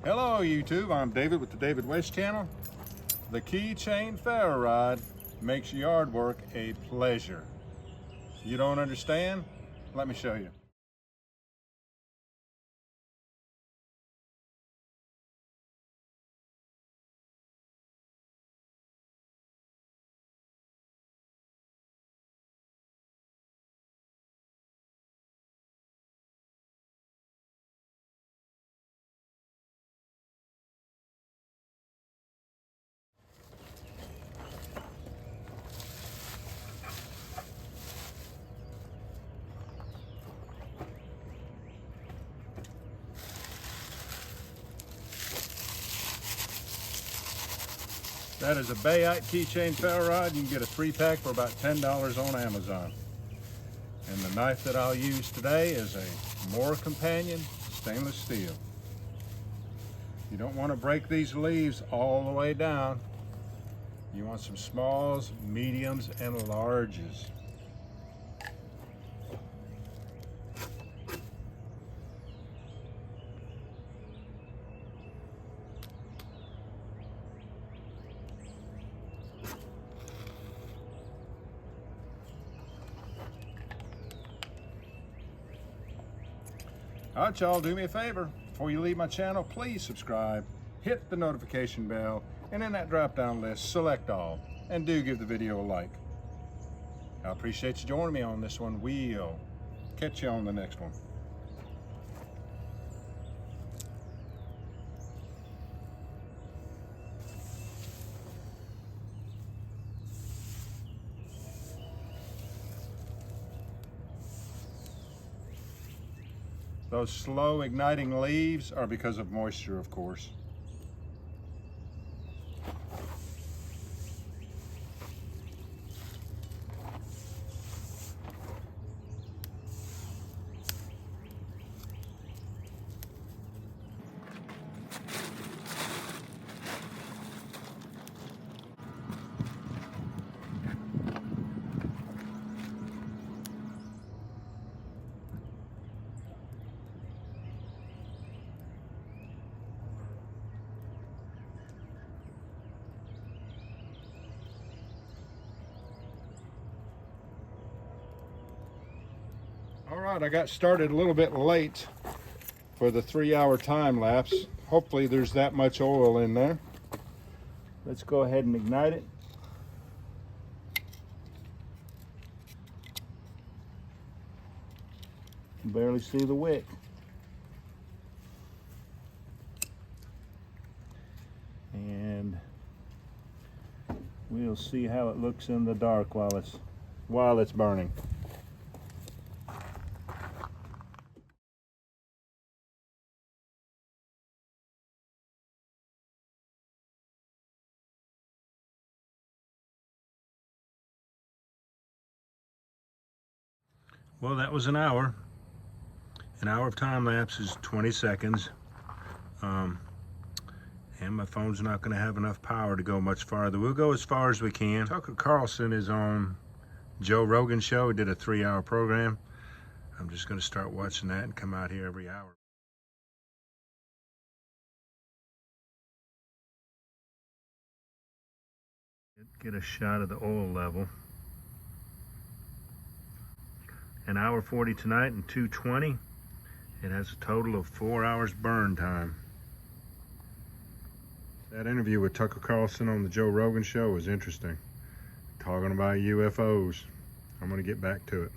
Hello YouTube, I'm David with the David West channel. The Keychain Ferro rod makes yard work a pleasure. You don't understand? Let me show you. That is a Bayite Keychain Ferro rod. You can get a 3-pack for about $10 on Amazon. And the knife that I'll use today is a More Companion stainless steel. You don't want to break these leaves all the way down. You want some smalls, mediums, and larges. All right, y'all, do me a favor. Before you leave my channel, please subscribe, hit the notification bell, and in that drop-down list, select all, and do give the video a like. I appreciate you joining me on this one. We'll catch you on the next one. Those slow igniting leaves are because of moisture, of course. All right, I got started a little bit late for the 3-hour time lapse. Hopefully there's that much oil in there. Let's go ahead and ignite it. You can barely see the wick. And we'll see how it looks in the dark while it's burning. Well, that was an hour. An hour of time lapse is 20 seconds. And my phone's not going to have enough power to go much farther. We'll go as far as we can. Tucker Carlson is on Joe Rogan's show. He did a 3-hour program. I'm just going to start watching that and come out here every hour. Get a shot of the oil level. An hour 40 tonight and 2:20. It has a total of 4 hours burn time. That interview with Tucker Carlson on the Joe Rogan show was interesting. Talking about UFOs. I'm gonna get back to it.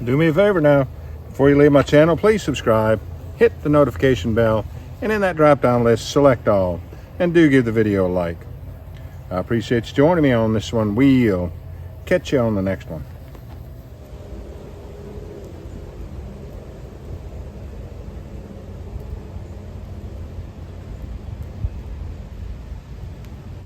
Do me a favor now, before you leave my channel, please subscribe, hit the notification bell, and in that drop down list, select all, and do give the video a like. I appreciate you joining me on this one. We'll catch you on the next one.